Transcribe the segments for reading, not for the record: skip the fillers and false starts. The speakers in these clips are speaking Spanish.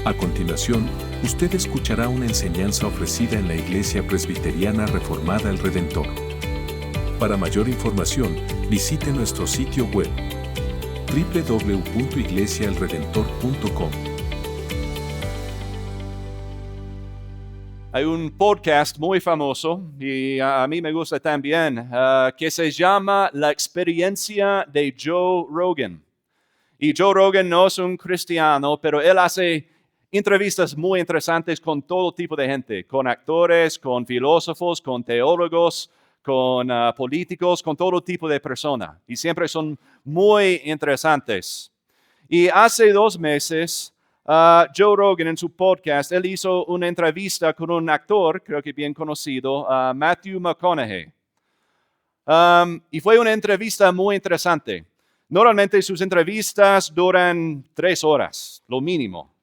A continuación, usted escuchará una enseñanza ofrecida en la Iglesia Presbiteriana Reformada El Redentor. Para mayor información, visite nuestro sitio web www.iglesiaelredentor.com. Hay un podcast muy famoso y a mí me gusta también que se llama La Experiencia de Joe Rogan. Y Joe Rogan no es un cristiano, pero él hace entrevistas muy interesantes con todo tipo de gente, con actores, con filósofos, con teólogos, con políticos, con todo tipo de personas. Y siempre son muy interesantes. Y hace 2 meses, Joe Rogan en su podcast, él hizo una entrevista con un actor, creo que bien conocido, Matthew McConaughey. Y fue una entrevista muy interesante. Normalmente sus entrevistas duran 3 horas, lo mínimo.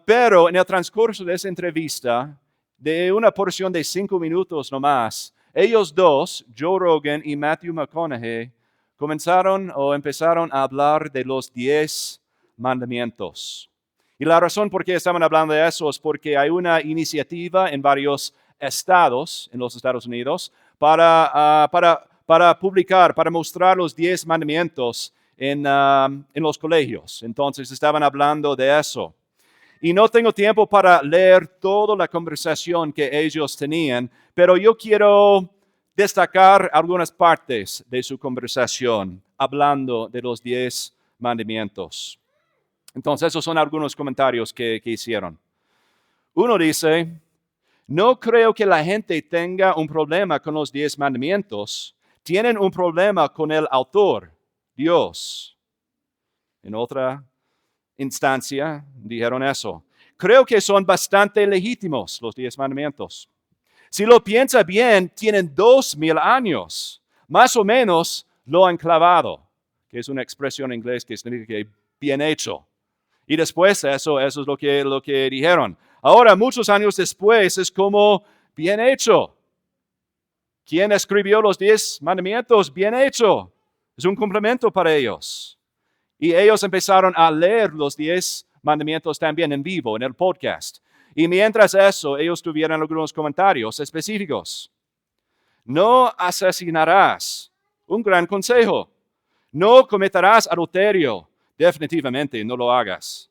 Pero en el transcurso de esa entrevista, de una porción de 5 minutos nomás, ellos dos, Joe Rogan y Matthew McConaughey, empezaron a hablar de los 10 mandamientos. Y la razón por qué estaban hablando de eso es porque hay una iniciativa en varios estados, en los Estados Unidos, para publicar, para mostrar los 10 mandamientos en los colegios. Entonces estaban hablando de eso. Y no tengo tiempo para leer toda la conversación que ellos tenían, pero yo quiero destacar algunas partes de su conversación hablando de los 10 mandamientos. Entonces, esos son algunos comentarios que hicieron. Uno dice, no creo que la gente tenga un problema con los 10 mandamientos, tienen un problema con el autor, Dios. En otra instancia dijeron eso. Creo que son bastante legítimos los 10 mandamientos. Si lo piensa bien, tienen 2000 años. Más o menos lo han clavado, que es una expresión en inglés que significa que bien hecho. Y después eso es lo que dijeron. Ahora, muchos años después, es como bien hecho. ¿Quién escribió los 10 mandamientos? Bien hecho. Es un complemento para ellos. Y ellos empezaron a leer los 10 mandamientos también en vivo, en el podcast. Y mientras eso, ellos tuvieron algunos comentarios específicos. No asesinarás. Un gran consejo. No cometerás adulterio. Definitivamente no lo hagas.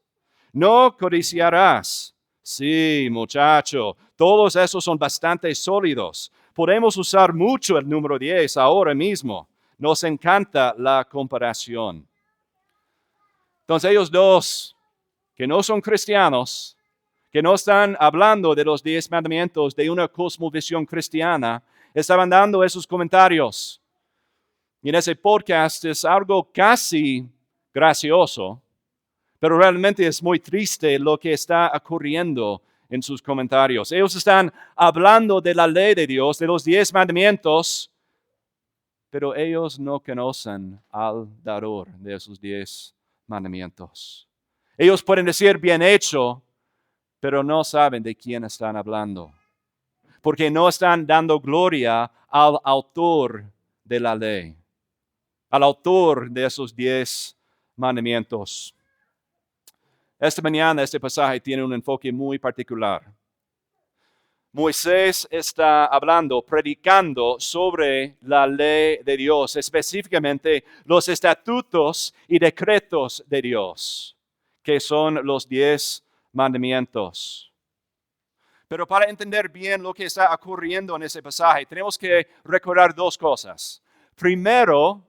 No codiciarás. Sí, muchacho. Todos esos son bastante sólidos. Podemos usar mucho el número 10 ahora mismo. Nos encanta la comparación. Entonces ellos dos, que no son cristianos, que no están hablando de los 10 mandamientos de una cosmovisión cristiana, estaban dando esos comentarios. Y en ese podcast es algo casi gracioso, pero realmente es muy triste lo que está ocurriendo en sus comentarios. Ellos están hablando de la ley de Dios, de los 10 mandamientos, pero ellos no conocen al dador de esos 10 mandamientos. Ellos pueden decir bien hecho, pero no saben de quién están hablando, porque no están dando gloria al autor de la ley, al autor de esos 10 mandamientos. Esta mañana este pasaje tiene un enfoque muy particular. Moisés está hablando, predicando sobre la ley de Dios, específicamente los estatutos y decretos de Dios, que son los 10 mandamientos. Pero para entender bien lo que está ocurriendo en ese pasaje, tenemos que recordar 2 cosas. Primero,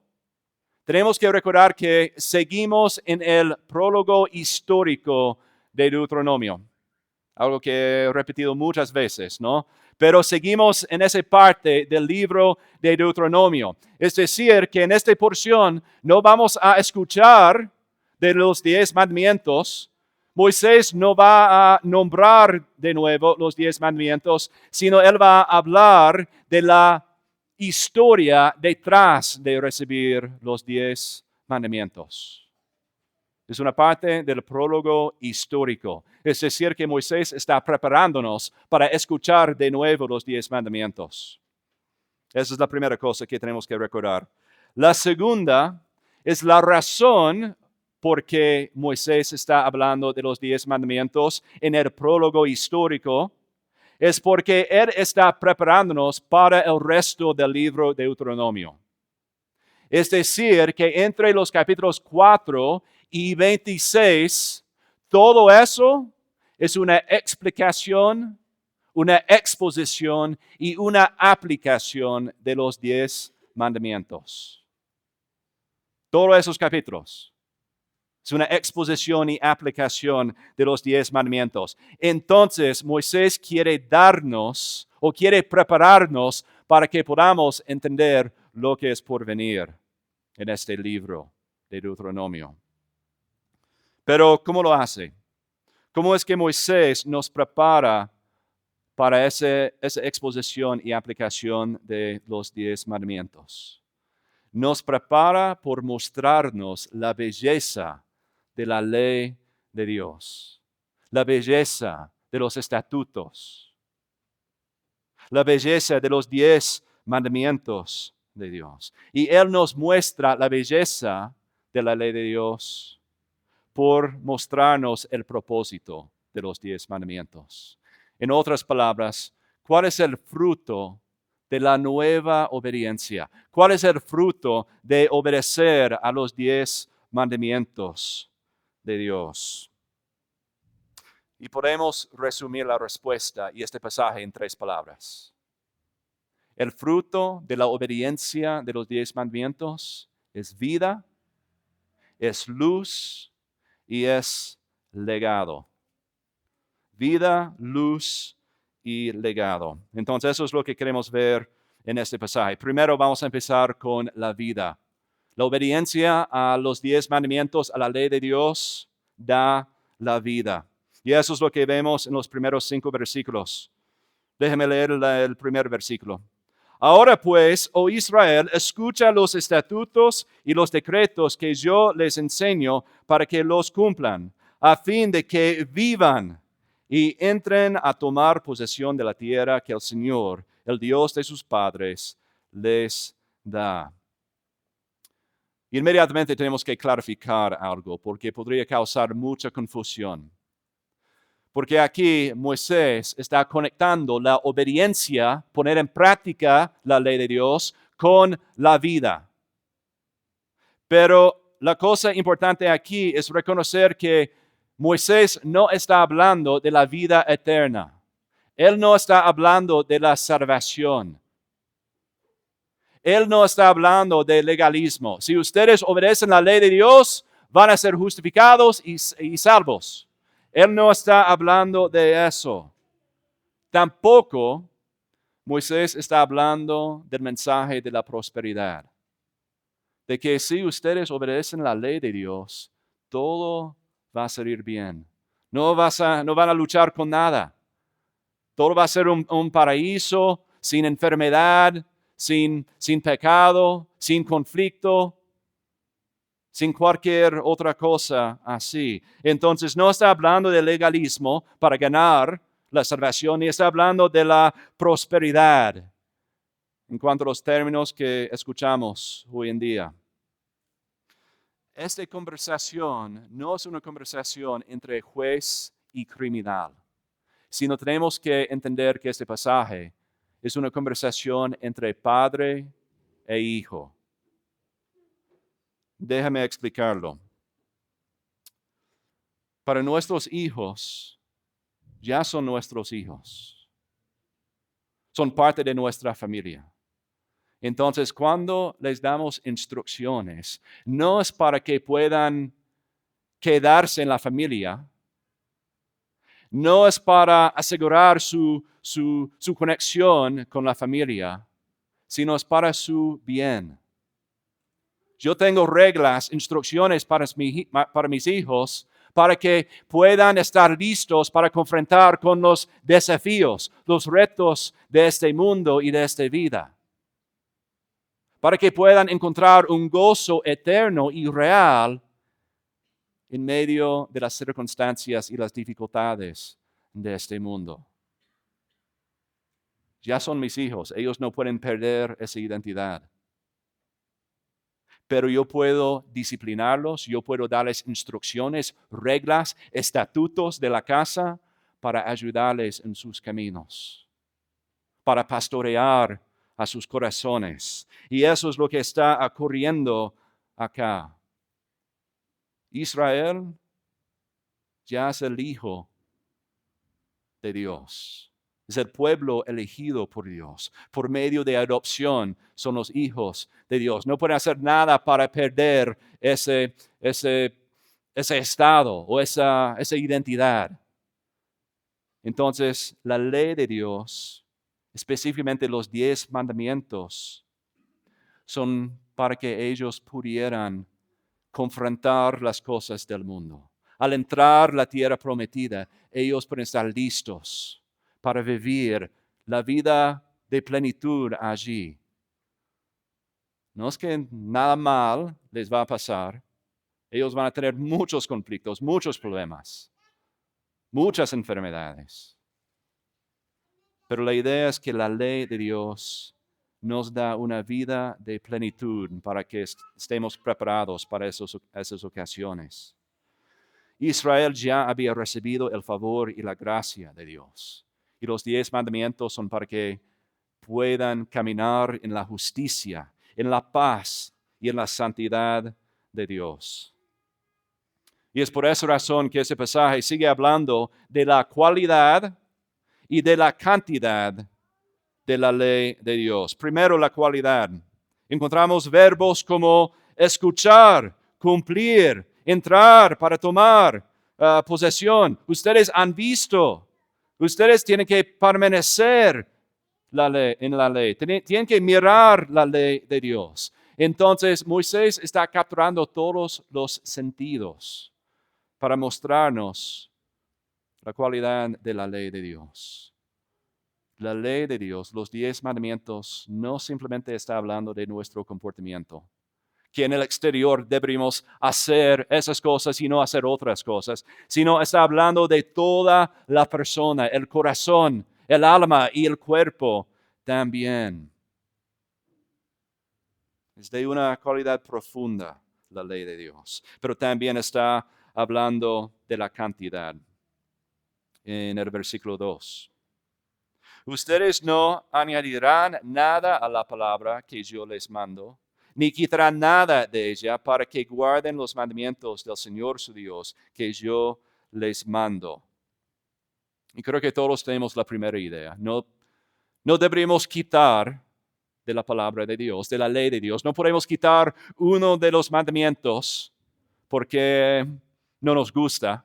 tenemos que recordar que seguimos en el prólogo histórico de Deuteronomio. Algo que he repetido muchas veces, ¿no? Pero seguimos en esa parte del libro de Deuteronomio. Es decir, que en esta porción no vamos a escuchar de los 10 mandamientos. Moisés no va a nombrar de nuevo los 10 mandamientos, sino él va a hablar de la historia detrás de recibir los 10 mandamientos. Es una parte del prólogo histórico. Es decir, que Moisés está preparándonos para escuchar de nuevo los 10 mandamientos. Esa es la primera cosa que tenemos que recordar. La segunda es la razón por qué Moisés está hablando de los 10 mandamientos en el prólogo histórico, es porque Él está preparándonos para el resto del libro de Deuteronomio. Es decir, que entre los capítulos 4 y 26, todo eso es una explicación, una exposición y una aplicación de los 10 mandamientos. Todos esos capítulos. Es una exposición y aplicación de los 10 mandamientos. Entonces, Moisés quiere darnos o quiere prepararnos para que podamos entender lo que es por venir en este libro de Deuteronomio. Pero, ¿cómo lo hace? ¿Cómo es que Moisés nos prepara para esa exposición y aplicación de los 10 mandamientos? Nos prepara por mostrarnos la belleza de la ley de Dios, la belleza de los estatutos, la belleza de los 10 mandamientos de Dios. Y Él nos muestra la belleza de la ley de Dios por mostrarnos el propósito de los 10 mandamientos. En otras palabras, ¿cuál es el fruto de la nueva obediencia? ¿Cuál es el fruto de obedecer a los 10 mandamientos de Dios? Y podemos resumir la respuesta y este pasaje en 3 palabras. El fruto de la obediencia de los 10 mandamientos es vida, es luz y es legado. Vida, luz y legado. Entonces eso es lo que queremos ver en este pasaje. Primero vamos a empezar con la vida. La obediencia a los 10 mandamientos, a la ley de Dios, da la vida. Y eso es lo que vemos en los primeros 5 versículos. Déjeme leer el primer versículo. Ahora pues, oh Israel, escucha los estatutos y los decretos que yo les enseño para que los cumplan, a fin de que vivan y entren a tomar posesión de la tierra que el Señor, el Dios de sus padres, les da. Inmediatamente tenemos que clarificar algo porque podría causar mucha confusión. Porque aquí Moisés está conectando la obediencia, poner en práctica la ley de Dios, con la vida. Pero la cosa importante aquí es reconocer que Moisés no está hablando de la vida eterna. Él no está hablando de la salvación. Él no está hablando de legalismo. Si ustedes obedecen la ley de Dios, van a ser justificados y salvos. Él no está hablando de eso. Tampoco Moisés está hablando del mensaje de la prosperidad. De que si ustedes obedecen la ley de Dios, todo va a salir bien. No van a luchar con nada. Todo va a ser un paraíso sin enfermedad, sin pecado, sin conflicto, sin cualquier otra cosa así. Entonces no está hablando de legalismo para ganar la salvación, ni está hablando de la prosperidad en cuanto a los términos que escuchamos hoy en día. Esta conversación no es una conversación entre juez y criminal, sino tenemos que entender que este pasaje es una conversación entre padre e hijo. Déjame explicarlo. Para nuestros hijos, ya son nuestros hijos. Son parte de nuestra familia. Entonces, cuando les damos instrucciones, no es para que puedan quedarse en la familia, no es para asegurar su conexión con la familia, sino es para su bien. Yo tengo reglas, instrucciones para mis hijos, para que puedan estar listos para confrontar con los desafíos, los retos de este mundo y de esta vida. Para que puedan encontrar un gozo eterno y real en medio de las circunstancias y las dificultades de este mundo. Ya son mis hijos, ellos no pueden perder esa identidad. pero yo puedo disciplinarlos, yo puedo darles instrucciones, reglas, estatutos de la casa para ayudarles en sus caminos, para pastorear a sus corazones. Y eso es lo que está ocurriendo acá. Israel ya es el hijo de Dios. Es el pueblo elegido por Dios. Por medio de adopción son los hijos de Dios. No pueden hacer nada para perder ese estado o esa identidad. Entonces, la ley de Dios, específicamente los 10 mandamientos, son para que ellos pudieran confrontar las cosas del mundo. Al entrar a la tierra prometida, ellos pueden estar listos para vivir la vida de plenitud allí. No es que nada mal les va a pasar. Ellos van a tener muchos conflictos, muchos problemas, muchas enfermedades. Pero la idea es que la ley de Dios nos da una vida de plenitud para que estemos preparados para esas ocasiones. Israel ya había recibido el favor y la gracia de Dios. Y los 10 mandamientos son para que puedan caminar en la justicia, en la paz y en la santidad de Dios. Y es por esa razón que ese pasaje sigue hablando de la cualidad y de la cantidad de la ley de Dios. Primero, la cualidad. Encontramos verbos como escuchar, cumplir, entrar para tomar posesión. Ustedes han visto. Ustedes tienen que permanecer en la ley. Tienen que mirar la ley de Dios. Entonces, Moisés está capturando todos los sentidos para mostrarnos la cualidad de la ley de Dios. La ley de Dios, los 10 mandamientos, no simplemente está hablando de nuestro comportamiento, que en el exterior deberíamos hacer esas cosas y no hacer otras cosas, sino está hablando de toda la persona, el corazón, el alma y el cuerpo también. Es de una cualidad profunda la ley de Dios, pero también está hablando de la cantidad en el versículo 2. Ustedes no añadirán nada a la palabra que yo les mando, ni quitarán nada de ella para que guarden los mandamientos del Señor su Dios que yo les mando. Y creo que todos tenemos la primera idea. No deberíamos quitar de la palabra de Dios, de la ley de Dios. No podemos quitar uno de los mandamientos porque no nos gusta.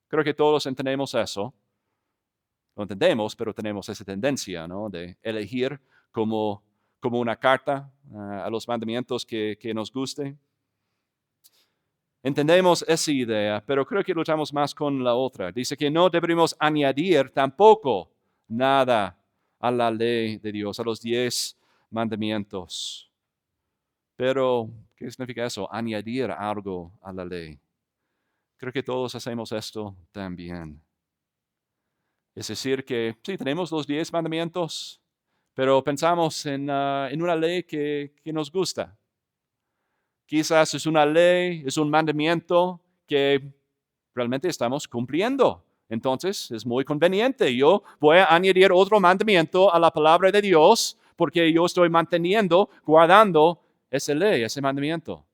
Creo que todos entendemos eso. Lo entendemos, pero tenemos esa tendencia, ¿no?, de elegir como una carta a los mandamientos que nos guste. Entendemos esa idea, pero creo que luchamos más con la otra. Dice que no deberíamos añadir tampoco nada a la ley de Dios, a los 10 mandamientos. Pero, ¿qué significa eso? Añadir algo a la ley. Creo que todos hacemos esto también. Es decir, que sí, tenemos los 10 mandamientos, pero pensamos en una ley que nos gusta. Quizás es una ley, es un mandamiento que realmente estamos cumpliendo. Entonces es muy conveniente. Yo voy a añadir otro mandamiento a la palabra de Dios porque yo estoy manteniendo, guardando esa ley, ese mandamiento.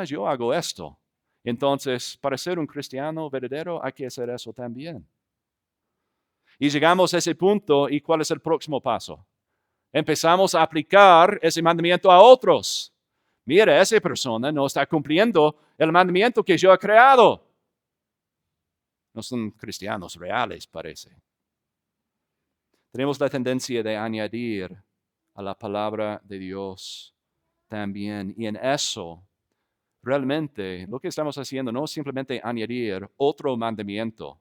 Yo hago esto. Entonces, para ser un cristiano verdadero hay que hacer eso también. Y llegamos a ese punto, ¿y cuál es el próximo paso? Empezamos a aplicar ese mandamiento a otros. Mira, esa persona no está cumpliendo el mandamiento que yo he creado. No son cristianos reales, parece. Tenemos la tendencia de añadir a la palabra de Dios también. Y en eso, realmente, lo que estamos haciendo no es simplemente añadir otro mandamiento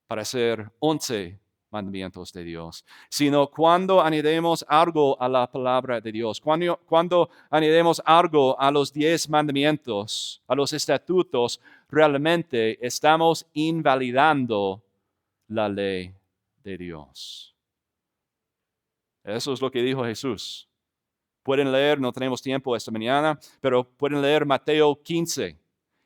para hacer 11 mandamientos de Dios, sino cuando añadimos algo a la palabra de Dios, cuando añadimos algo a los 10 mandamientos, a los estatutos, realmente estamos invalidando la ley de Dios. Eso es lo que dijo Jesús. Pueden leer, no tenemos tiempo esta mañana, pero pueden leer Mateo 15.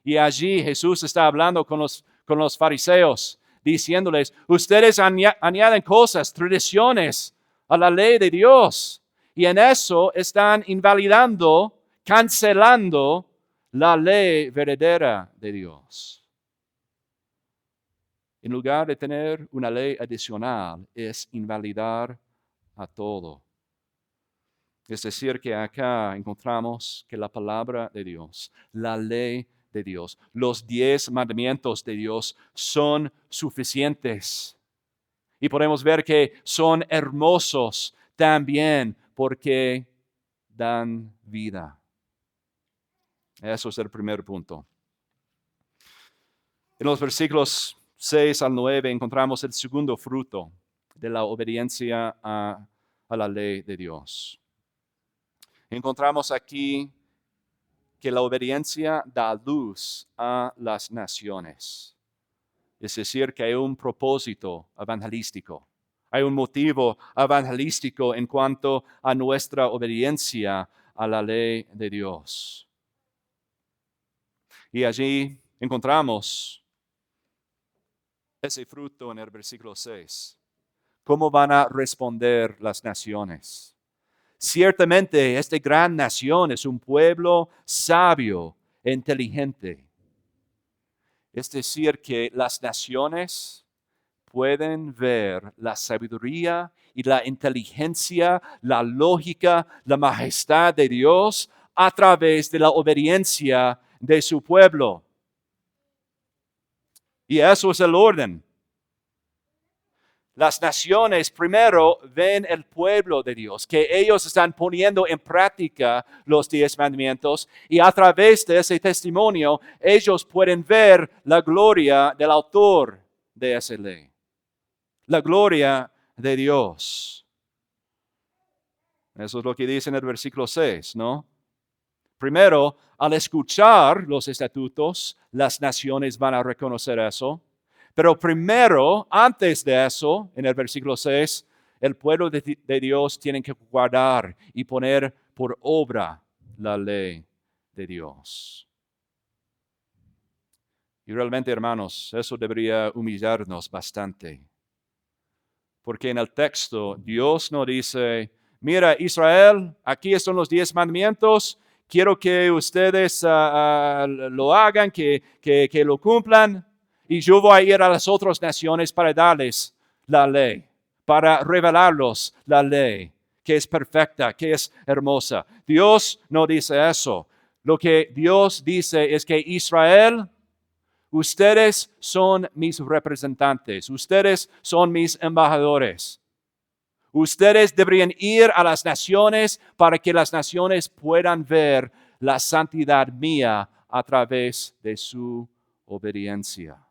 Y allí Jesús está hablando con los fariseos, diciéndoles, ustedes añaden cosas, tradiciones a la ley de Dios. Y en eso están invalidando, cancelando la ley verdadera de Dios. En lugar de tener una ley adicional, es invalidar a todo. Es decir, que acá encontramos que la palabra de Dios, la ley de Dios, los 10 mandamientos de Dios son suficientes. Y podemos ver que son hermosos también porque dan vida. Eso es el primer punto. En los versículos 6 al 9 encontramos el segundo fruto de la obediencia a la ley de Dios. Encontramos aquí que la obediencia da luz a las naciones. Es decir, que hay un propósito evangelístico. Hay un motivo evangelístico en cuanto a nuestra obediencia a la ley de Dios. Y allí encontramos ese fruto en el versículo 6. ¿Cómo van a responder las naciones? Ciertamente, esta gran nación es un pueblo sabio e inteligente. Es decir, que las naciones pueden ver la sabiduría y la inteligencia, la lógica, la majestad de Dios a través de la obediencia de su pueblo. Y eso es el orden. Las naciones primero ven el pueblo de Dios, que ellos están poniendo en práctica los 10 mandamientos y a través de ese testimonio ellos pueden ver la gloria del autor de esa ley, la gloria de Dios. Eso es lo que dice en el versículo 6, ¿no? Primero, al escuchar los estatutos, las naciones van a reconocer eso. Pero primero, antes de eso, en el versículo 6, el pueblo de Dios tiene que guardar y poner por obra la ley de Dios. Y realmente, hermanos, eso debería humillarnos bastante. Porque en el texto Dios no dice, mira Israel, aquí están los 10 mandamientos, quiero que ustedes lo hagan, que lo cumplan. Y yo voy a ir a las otras naciones para darles la ley, para revelarlos la ley, que es perfecta, que es hermosa. Dios no dice eso. Lo que Dios dice es que Israel, ustedes son mis representantes, ustedes son mis embajadores. Ustedes deberían ir a las naciones para que las naciones puedan ver la santidad mía a través de su obediencia.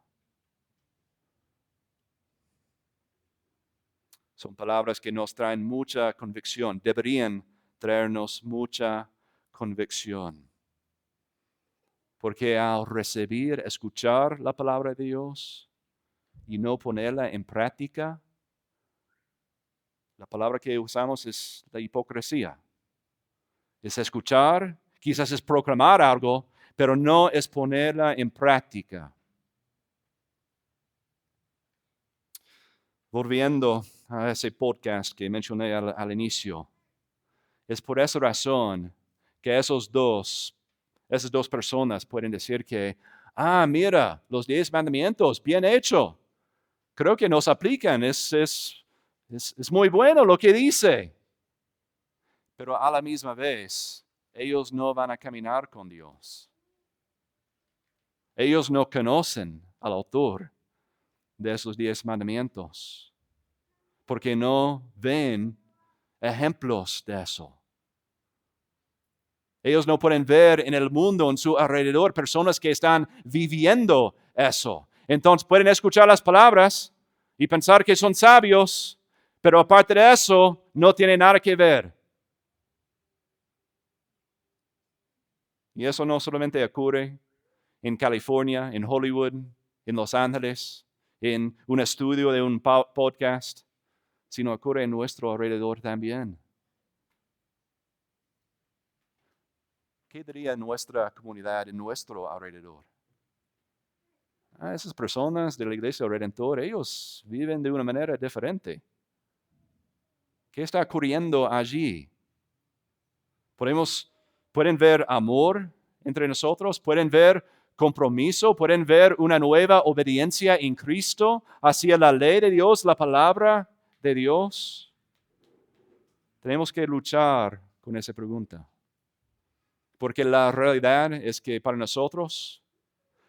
Son palabras que nos traen mucha convicción, deberían traernos mucha convicción. Porque al recibir, escuchar la palabra de Dios y no ponerla en práctica, la palabra que usamos es la hipocresía. Es escuchar, quizás es proclamar algo, pero no es ponerla en práctica. Volviendo a ese podcast que mencioné al inicio, es por esa razón que esas dos personas pueden decir que, mira, los 10 mandamientos, bien hecho. Creo que nos aplican, es muy bueno lo que dice. Pero a la misma vez, ellos no van a caminar con Dios. Ellos no conocen al autor de esos 10 mandamientos, porque no ven ejemplos de eso. Ellos no pueden ver en el mundo, en su alrededor, personas que están viviendo eso. Entonces pueden escuchar las palabras y pensar que son sabios, pero aparte de eso, no tiene nada que ver. Y eso no solamente ocurre en California, en Hollywood, en Los Ángeles, en un estudio de un podcast, sino ocurre en nuestro alrededor también. ¿qué diría nuestra comunidad en nuestro alrededor? Esas personas de la Iglesia Redentor, ellos viven de una manera diferente. ¿Qué está ocurriendo allí? Pueden ver amor entre nosotros, pueden ver compromiso, pueden ver una nueva obediencia en Cristo hacia la ley de Dios, la palabra de Dios. Tenemos que luchar con esa pregunta. Porque la realidad es que para nosotros,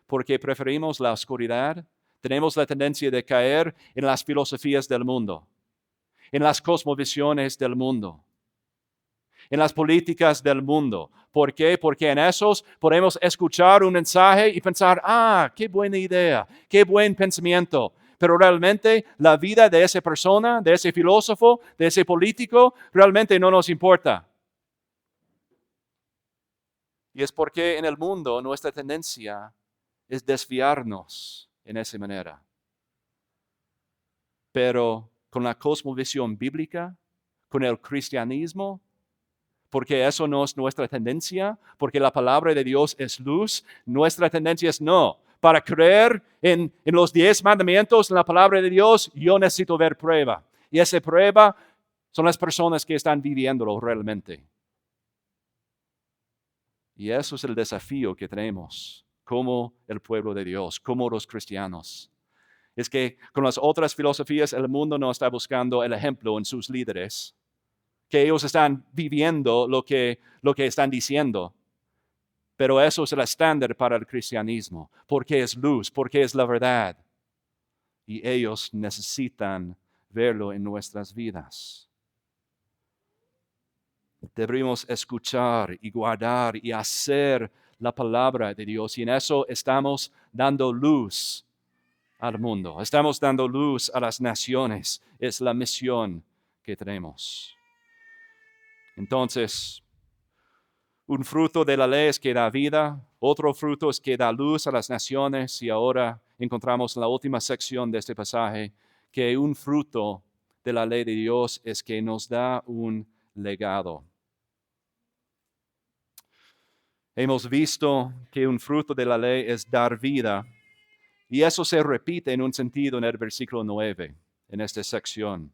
porque preferimos la oscuridad, tenemos la tendencia de caer en las filosofías del mundo, en las cosmovisiones del mundo, en las políticas del mundo. ¿Por qué? Porque en esos podemos escuchar un mensaje y pensar, qué buena idea, qué buen pensamiento. Pero realmente la vida de esa persona, de ese filósofo, de ese político, realmente no nos importa. Y es porque en el mundo nuestra tendencia es desviarnos en esa manera. Pero con la cosmovisión bíblica, con el cristianismo, porque eso no es nuestra tendencia, porque la palabra de Dios es luz, nuestra tendencia es no. Para creer en los 10 mandamientos, en la palabra de Dios, yo necesito ver prueba. Y esa prueba son las personas que están viviéndolo realmente. Y eso es el desafío que tenemos como el pueblo de Dios, como los cristianos. Es que con las otras filosofías el mundo no está buscando el ejemplo en sus líderes, que ellos están viviendo lo que están diciendo. Pero eso es el estándar para el cristianismo, porque es luz, porque es la verdad. Y ellos necesitan verlo en nuestras vidas. Deberíamos escuchar y guardar y hacer la palabra de Dios. Y en eso estamos dando luz al mundo. Estamos dando luz a las naciones. Es la misión que tenemos. Entonces, un fruto de la ley es que da vida. Otro fruto es que da luz a las naciones. Y ahora encontramos en la última sección de este pasaje que un fruto de la ley de Dios es que nos da un legado. Hemos visto que un fruto de la ley es dar vida, y eso se repite en un sentido en el versículo 9, en esta sección.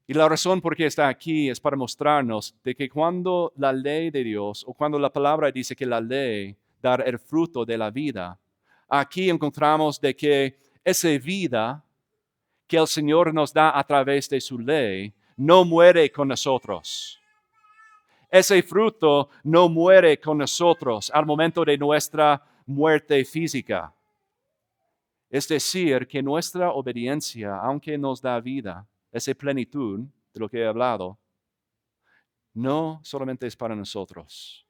Y la razón por qué está aquí es para mostrarnos de que cuando la ley de Dios, o cuando la palabra dice que la ley da el fruto de la vida, aquí encontramos de que esa vida que el Señor nos da a través de su ley no muere con nosotros. Ese fruto no muere con nosotros al momento de nuestra muerte física. Es decir, que nuestra obediencia, aunque nos da vida, esa plenitud de lo que he hablado, no solamente es para nosotros,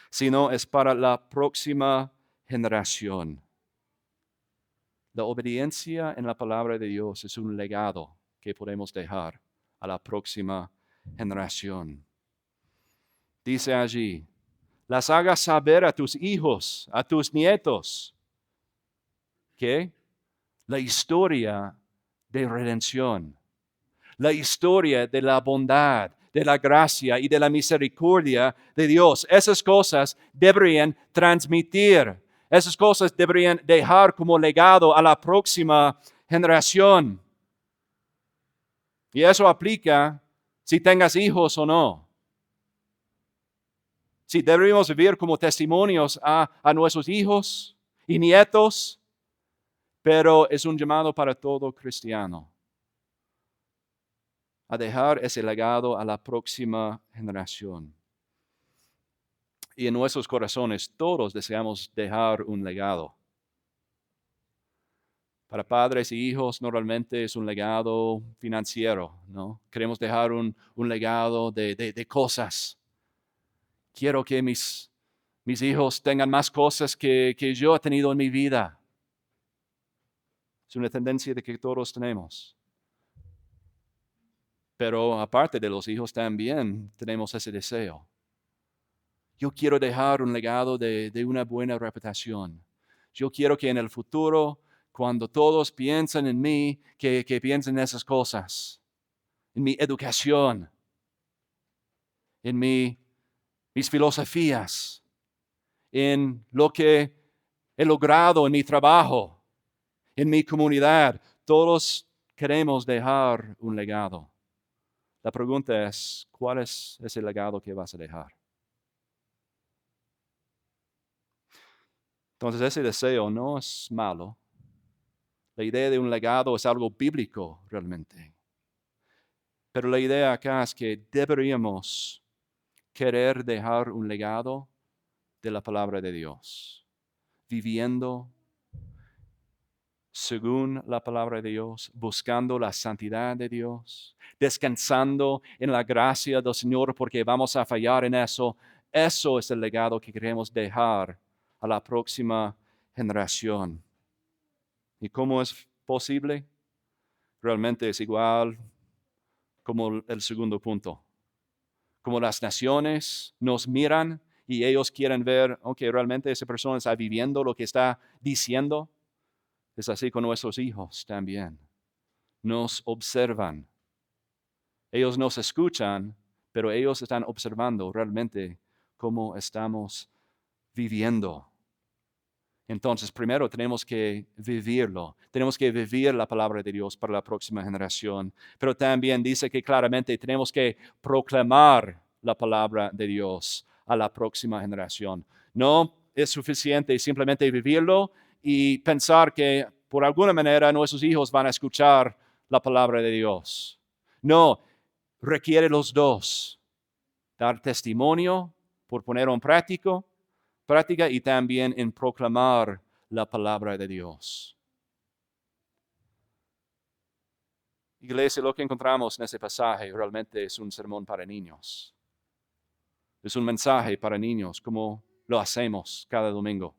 sino es para la próxima generación. La obediencia en la palabra de Dios es un legado que podemos dejar a la próxima generación. Dice allí, las hagas saber a tus hijos, a tus nietos, que la historia de redención, la historia de la bondad, de la gracia y de la misericordia de Dios, esas cosas deberían transmitir, esas cosas deberían dejar como legado a la próxima generación. Y eso aplica si tengas hijos o no. Si deberíamos vivir como testimonios a nuestros hijos y nietos, pero es un llamado para todo cristiano a dejar ese legado a la próxima generación. Y en nuestros corazones todos deseamos dejar un legado. Para padres y hijos normalmente es un legado financiero, ¿no? Queremos dejar un legado de cosas. Quiero que mis hijos tengan más cosas que yo he tenido en mi vida. Es una tendencia de que todos tenemos. Pero aparte de los hijos también tenemos ese deseo. Yo quiero dejar un legado de una buena reputación. Yo quiero que en el futuro, cuando todos piensen en mí, que piensen en esas cosas. En mi educación, en mi mis filosofías, en lo que he logrado en mi trabajo, en mi comunidad. Todos queremos dejar un legado. La pregunta es, ¿cuál es ese legado que vas a dejar? Entonces, ese deseo no es malo. La idea de un legado es algo bíblico realmente. Pero la idea acá es que deberíamos querer dejar un legado de la palabra de Dios, viviendo según la palabra de Dios, buscando la santidad de Dios, descansando en la gracia del Señor porque vamos a fallar en eso. Eso es el legado que queremos dejar a la próxima generación. ¿Y cómo es posible? Realmente es igual como el segundo punto. Como las naciones nos miran y ellos quieren ver, ok, realmente esa persona está viviendo lo que está diciendo. Es así con nuestros hijos también. Nos observan. Ellos nos escuchan, pero ellos están observando realmente cómo estamos viviendo. Entonces, primero tenemos que vivirlo. Tenemos que vivir la palabra de Dios para la próxima generación. Pero también dice que claramente tenemos que proclamar la palabra de Dios a la próxima generación. No es suficiente simplemente vivirlo y pensar que por alguna manera nuestros hijos van a escuchar la palabra de Dios. No, requiere los dos. Dar testimonio por ponerlo en práctica y también en proclamar la palabra de Dios. Iglesia, lo que encontramos en ese pasaje realmente es un sermón para niños. Es un mensaje para niños, como lo hacemos cada domingo.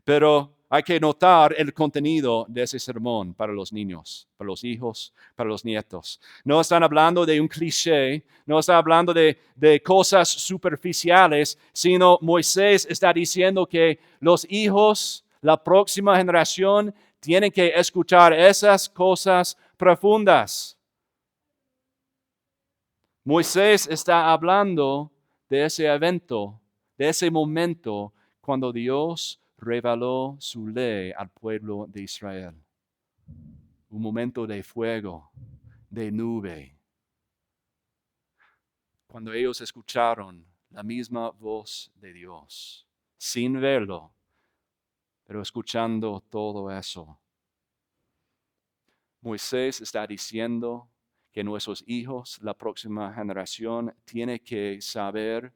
Pero hay que notar el contenido de ese sermón para los niños, para los hijos, para los nietos. No están hablando de un cliché, no están hablando de cosas superficiales, sino Moisés está diciendo que los hijos, la próxima generación, tienen que escuchar esas cosas profundas. Moisés está hablando de ese evento, de ese momento cuando Dios reveló su ley al pueblo de Israel. Un momento de fuego, de nube. Cuando ellos escucharon la misma voz de Dios, sin verlo, pero escuchando todo eso. Moisés está diciendo que nuestros hijos, la próxima generación, tiene que saber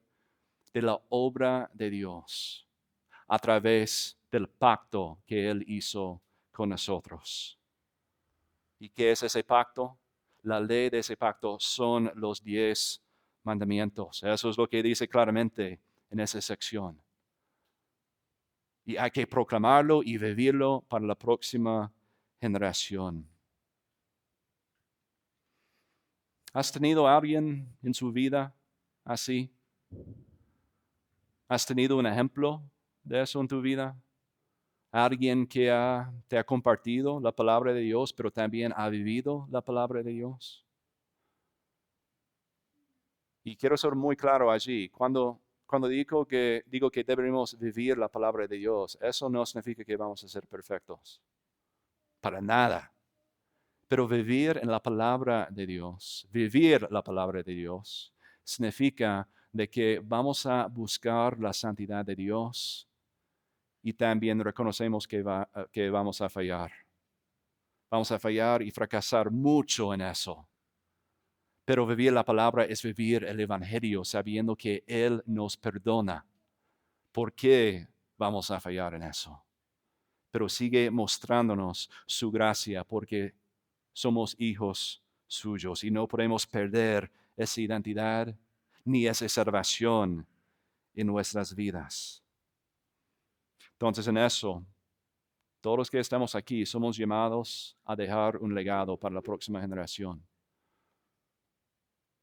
de la obra de Dios a través del pacto que Él hizo con nosotros. ¿Y qué es ese pacto? La ley de ese pacto son los 10 mandamientos. Eso es lo que dice claramente en esa sección. Y hay que proclamarlo y vivirlo para la próxima generación. ¿Has tenido a alguien en su vida así? ¿Has tenido un ejemplo de eso en tu vida? Alguien que te ha compartido la palabra de Dios, pero también ha vivido la palabra de Dios. Y quiero ser muy claro allí. Cuando digo que debemos vivir la palabra de Dios, eso no significa que vamos a ser perfectos. Para nada. Pero vivir en la palabra de Dios, vivir la palabra de Dios, significa de que vamos a buscar la santidad de Dios y también reconocemos que vamos a fallar. Vamos a fallar y fracasar mucho en eso. Pero vivir la palabra es vivir el Evangelio sabiendo que Él nos perdona. ¿Por qué vamos a fallar en eso? Pero sigue mostrándonos su gracia porque somos hijos suyos y no podemos perder esa identidad ni esa salvación en nuestras vidas. Entonces en eso, todos los que estamos aquí somos llamados a dejar un legado para la próxima generación.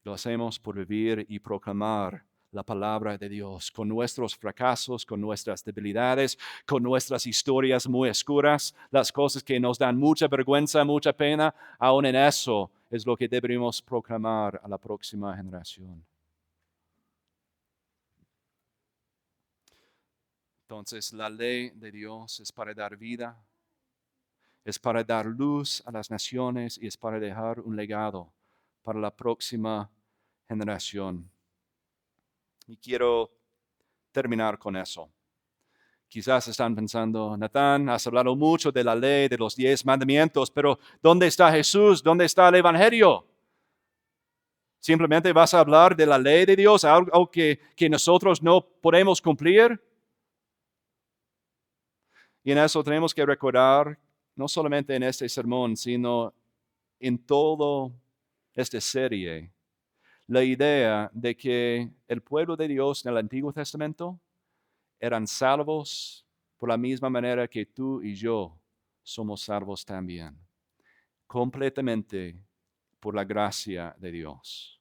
Lo hacemos por vivir y proclamar la palabra de Dios, con nuestros fracasos, con nuestras debilidades, con nuestras historias muy oscuras, las cosas que nos dan mucha vergüenza, mucha pena, aún en eso es lo que deberíamos proclamar a la próxima generación. Entonces, la ley de Dios es para dar vida, es para dar luz a las naciones y es para dejar un legado para la próxima generación. Y quiero terminar con eso. Quizás están pensando, Natán, has hablado mucho de la ley, de los 10 mandamientos, pero ¿dónde está Jesús? ¿Dónde está el Evangelio? ¿Simplemente vas a hablar de la ley de Dios, algo que nosotros no podemos cumplir? Y en eso tenemos que recordar, no solamente en este sermón, sino en toda esta serie, la idea de que el pueblo de Dios en el Antiguo Testamento eran salvos por la misma manera que tú y yo somos salvos también, completamente por la gracia de Dios,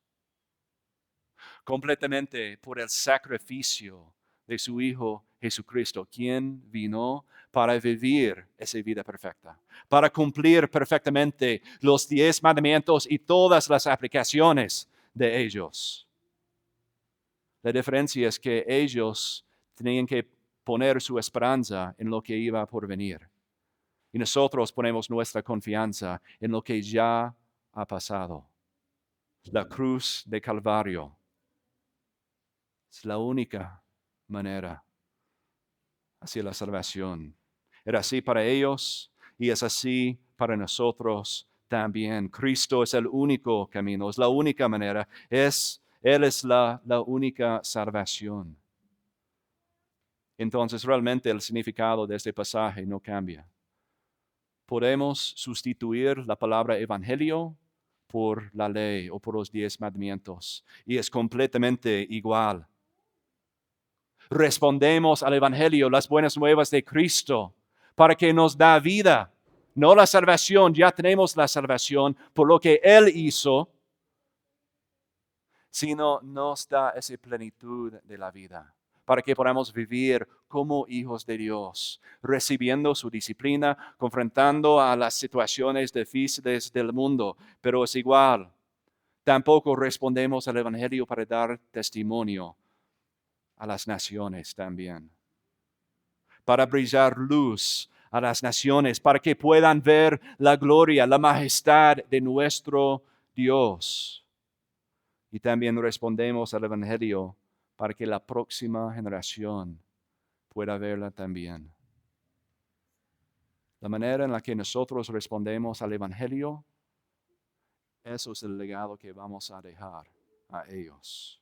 completamente por el sacrificio de su Hijo Jesucristo, quien vino para vivir esa vida perfecta, para cumplir perfectamente los 10 mandamientos y todas las aplicaciones de ellos. La diferencia es que ellos tenían que poner su esperanza en lo que iba por venir. Y nosotros ponemos nuestra confianza en lo que ya ha pasado. La cruz de Calvario es la única manera hacia la salvación. Era así para ellos y es así para nosotros también. Cristo es el único camino, es la única manera, Él es la única salvación. Entonces realmente el significado de este pasaje no cambia. Podemos sustituir la palabra evangelio por la ley o por los 10 mandamientos y es completamente igual. Respondemos al evangelio, las buenas nuevas de Cristo, para que nos da vida, no la salvación, ya tenemos la salvación por lo que Él hizo, sino nos da esa plenitud de la vida, para que podamos vivir como hijos de Dios, recibiendo su disciplina, confrontando a las situaciones difíciles del mundo, pero es igual. Tampoco respondemos al evangelio para dar testimonio a las naciones también, para brillar luz a las naciones, para que puedan ver la gloria, la majestad de nuestro Dios. Y también respondemos al evangelio para que la próxima generación pueda verla también. La manera en la que nosotros respondemos al evangelio, eso es el legado que vamos a dejar a ellos.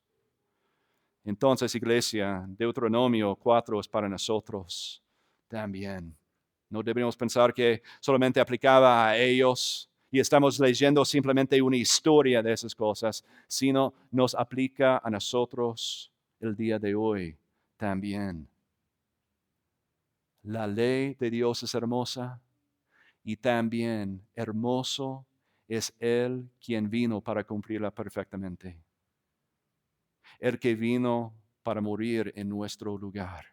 Entonces, iglesia, Deuteronomio 4 es para nosotros también. No debemos pensar que solamente aplicaba a ellos y estamos leyendo simplemente una historia de esas cosas, sino nos aplica a nosotros el día de hoy también. La ley de Dios es hermosa y también hermoso es Él quien vino para cumplirla perfectamente. El que vino para morir en nuestro lugar.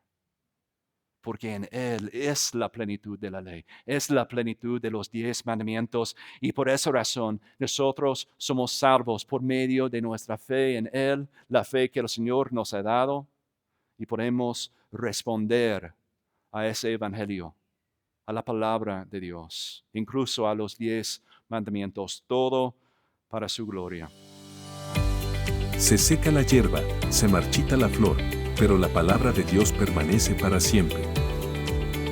Porque en Él es la plenitud de la ley, es la plenitud de los 10 mandamientos y por esa razón nosotros somos salvos por medio de nuestra fe en Él, la fe que el Señor nos ha dado y podemos responder a ese evangelio, a la palabra de Dios, incluso a los 10 mandamientos, todo para su gloria. Se seca la hierba, se marchita la flor, pero la palabra de Dios permanece para siempre.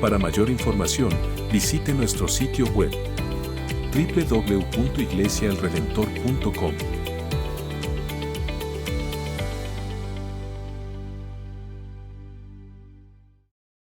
Para mayor información, visite nuestro sitio web www.iglesiaelredentor.com.